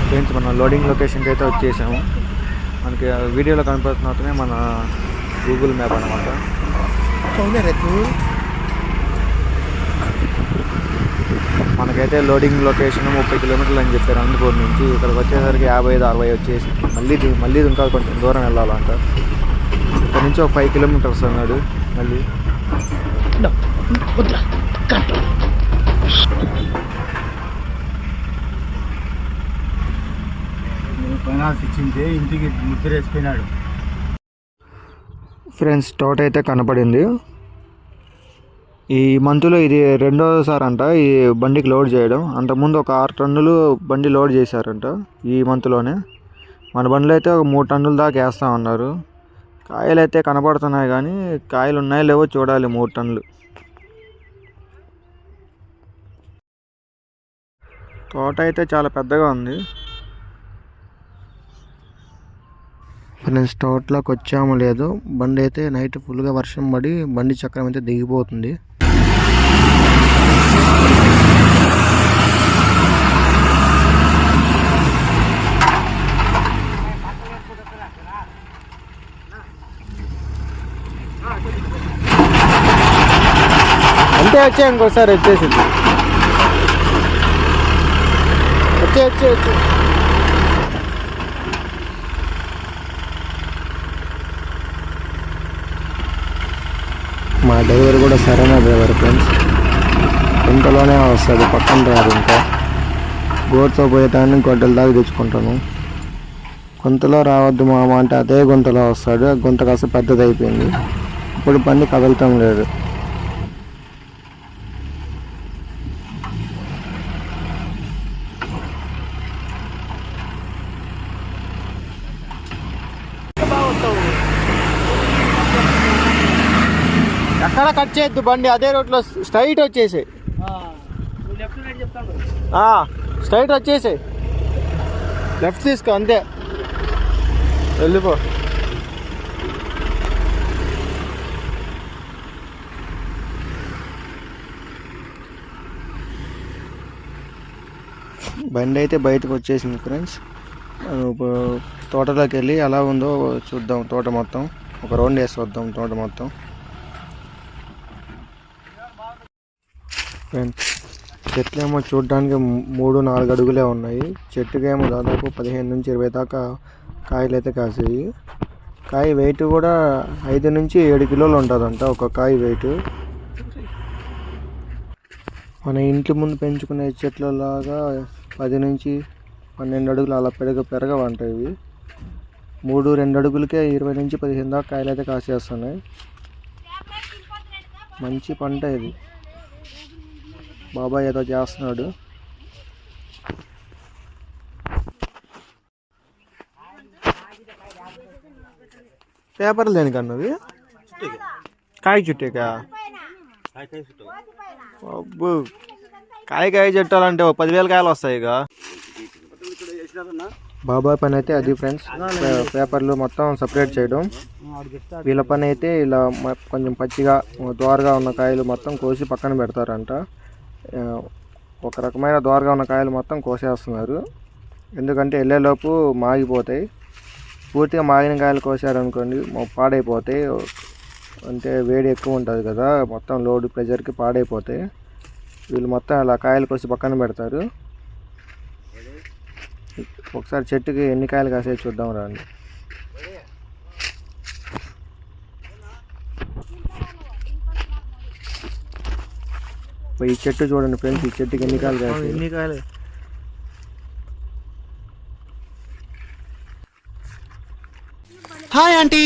Friends మన loading లొకేషన్కి అయితే వచ్చేసాము. మనకి వీడియోలో కనిపిస్తున్నట్టునే మన గూగుల్ మ్యాప్ అనమాట. మనకైతే లోడింగ్ లొకేషన్ 30 కిలోమీటర్లు అని చెప్పారు అనంతపూర్ నుంచి. ఇక్కడికి వచ్చేసరికి 55-60 వచ్చేసి మళ్ళీ ఇంకా కొంచెం దూరం వెళ్ళాలంట. ఇక్కడ నుంచి ఒక 5 కిలోమీటర్స్ అన్నాడు. మళ్ళీ ఇచ్చింది ఇంటికి ముద్ర వేసిపోయినాడు. ఫ్రెండ్స్ తోట అయితే కనపడింది. ఈ మంత్లో ఇది రెండోసారి అంట ఈ బండికి లోడ్ చేయడం. అంతకుముందు ఒక 6 టన్నులు బండి లోడ్ చేశారంట ఈ మంత్లోనే. మన బండిలో అయితే ఒక 3 టన్నుల దాకా వేస్తా ఉన్నారు. కాయలు అయితే కనపడుతున్నాయి కానీ కాయలు ఉన్నాయో లేవో చూడాలి. 3 టన్నులు. తోట అయితే చాలా పెద్దగా ఉంది. ఫ్రెండ్స్ తోటలోకి వచ్చాము లేదు, బండి అయితే నైట్ ఫుల్గా వర్షం పడి బండి చక్రం అయితే దిగిపోతుంది. అంతే వచ్చే ఇంకోసారి వచ్చేసింది. వచ్చే మా డ్రైవర్ కూడా సరైన డ్రైవర్ ఫ్రెండ్స్. గుంటలోనే వస్తుంది, పక్కన రాదు. ఇంకా గోటుతో పోయేటాన్ని గొడ్డల దాకా తెచ్చుకుంటాను. గుంతలో రావద్దు మామ అంటే అదే గుంతలో వస్తాడు. గుంత కాస్త పెద్దది అయిపోయింది. ఇప్పుడు బండి కదలటం లేదు. ఎక్కడ కట్ చేయొద్దు బండి, అదే రోడ్లో స్ట్రైట్ వచ్చేసి స్ట్రైట్ వచ్చేసి లెఫ్ట్ తీసుకో, అంతే వెళ్ళిపో. బండి అయితే బయటకు వచ్చేసింది ఫ్రెండ్స్. తోటలోకి వెళ్ళి ఎలా ఉందో చూద్దాం. తోట మొత్తం ఒక రౌండ్ వేసి వద్దాం తోట మొత్తం. ఫ్రెండ్స్ చెట్లేమో చూడడానికి 3-4 అడుగులే ఉన్నాయి. చెట్టుకేమో దాదాపు 15 నుంచి 20 దాకా కాయలు అయితే కాసాయి. కాయ వెయిట్ కూడా 5 నుంచి 7 కిలోలు ఉంటుందంట ఒక కాయ వెయిట్. మన ఇంటి ముందు పెంచుకునే చెట్లలాగా 10 నుంచి 12 అడుగులు అలా పెరగవంట ఇవి. 3-2 అడుగులకే 20 నుంచి 15 దాకా కాయలు అయితే కాసేస్తున్నాయి. మంచి పంట ఇది. బాబాయ్ ఏదో చేస్తున్నాడు. పేపర్లు దేనికన్నవి? కాయ చుట్టేకా? అబ్బో, కాయ చుట్టాలంటే 10,000 కాయలు వస్తాయి ఇక. బాబాయ్ పని అయితే అది ఫ్రెండ్స్. పేపర్లు మొత్తం సపరేట్ చేయడం. వీళ్ళ పని అయితే ఇలా కొంచెం పచ్చిగా దోరగా ఉన్న కాయలు మొత్తం కోసి పక్కన పెడతారంట. ఒక రకమైన దోరగా ఉన్న కాయలు మొత్తం కోసేస్తున్నారు. ఎందుకంటే వెళ్ళేలోపు మాగిపోతాయి. పూర్తిగా మాగిన కాయలు కోసారనుకోండి పాడైపోతాయి. అంటే వేడి ఎక్కువ ఉంటుంది కదా, మొత్తం లోడ్ ప్రెజర్కి పాడైపోతాయి. వీళ్ళు మొత్తం అలా కాయలు కోసి పక్కన పెడతారు. ఒకసారి చెట్టుకి ఎన్ని కాయలు కాసే చూద్దాం రండి. ఈ చెట్టు చూడండి ఫ్రెండ్స్, ఈ చెట్టుకి ఎన్ని కాయలు కాసాయి. ఎన్ని కాయలు? Hi aunty.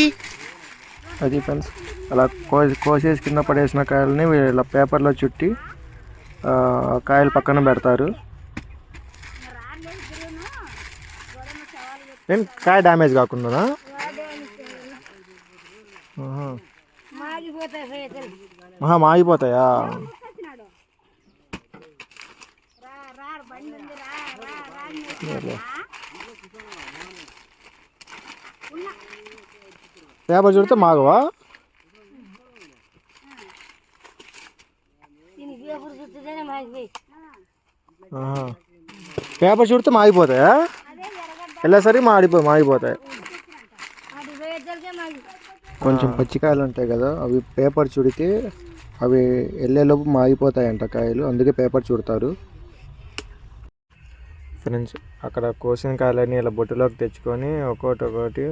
అది ఫ్రెండ్స్ అలా కోసేసి కింద పడేసిన కాయలని ఇలా పేపర్లో చుట్టి కాయలు పక్కన పెడతారు. ఏం కాయ డ్యామేజ్ కాకుండా మాగిపోతాయా? పేపర్ చుడితే మాగవా? పేపర్ చుడితే మాగిపోతాయా? వెళ్ళేసరికి మాడిపోతాయి. కొంచెం పచ్చికాయలు ఉంటాయి కదా, అవి పేపర్ చుడితే అవి వెళ్ళేలోపు మాగిపోతాయంట కాయలు, అందుకే పేపర్ చుడతారు ఫ్రెండ్స్. అక్కడ కోసిన కాయలన్నీ ఇలా బొట్టులోకి తెచ్చుకొని ఒక్కొక్కటి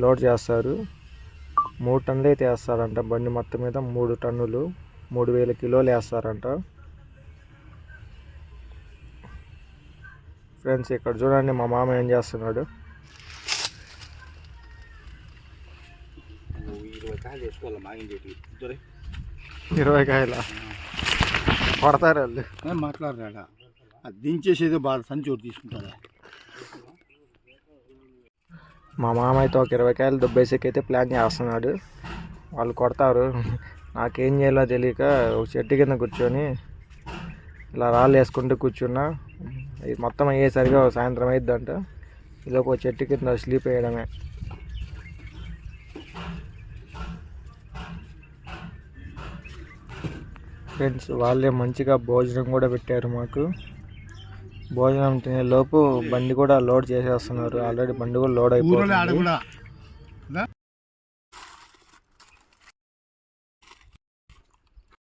లోడ్ చేస్తారు. 3 టన్నులు అయితే వేస్తారంట బండి మొత్తం మీద. 3 టన్నులు 3000 కిలోలు వేస్తారంట ఫ్రెండ్స్. ఇక్కడ చూడండి మా మామ ఏం చేస్తున్నాడు. 20 కాయల కొడతారు వాళ్ళు. మాట్లాడరాడా అది దించేసేదో బాధ సంచి ఒకటి తీసుకుంటారా. మా మామ అయితే ఒక 20 కాయలు దుబ్బేసేకైతే ప్లాన్ చేస్తున్నాడు. వాళ్ళు కొడతారు. నాకేం చేయాలో తెలియక ఒక చెట్టు కింద కూర్చొని ఇలా రాళ్ళు వేసుకుంటూ కూర్చున్నా. ఇది మొత్తం అయ్యేసరిగా సాయంత్రం అయిద్దంట. ఇలా ఒక చెట్టు కింద స్లీప్ వేయడమే. ఫ్రెండ్స్ వాళ్ళే మంచిగా భోజనం కూడా పెట్టారు మాకు. భోజనం తినే లోపు బండి కూడా లోడ్ చేసేస్తున్నారు. ఆల్రెడీ బండి కూడా లోడ్ అయిపోయింది.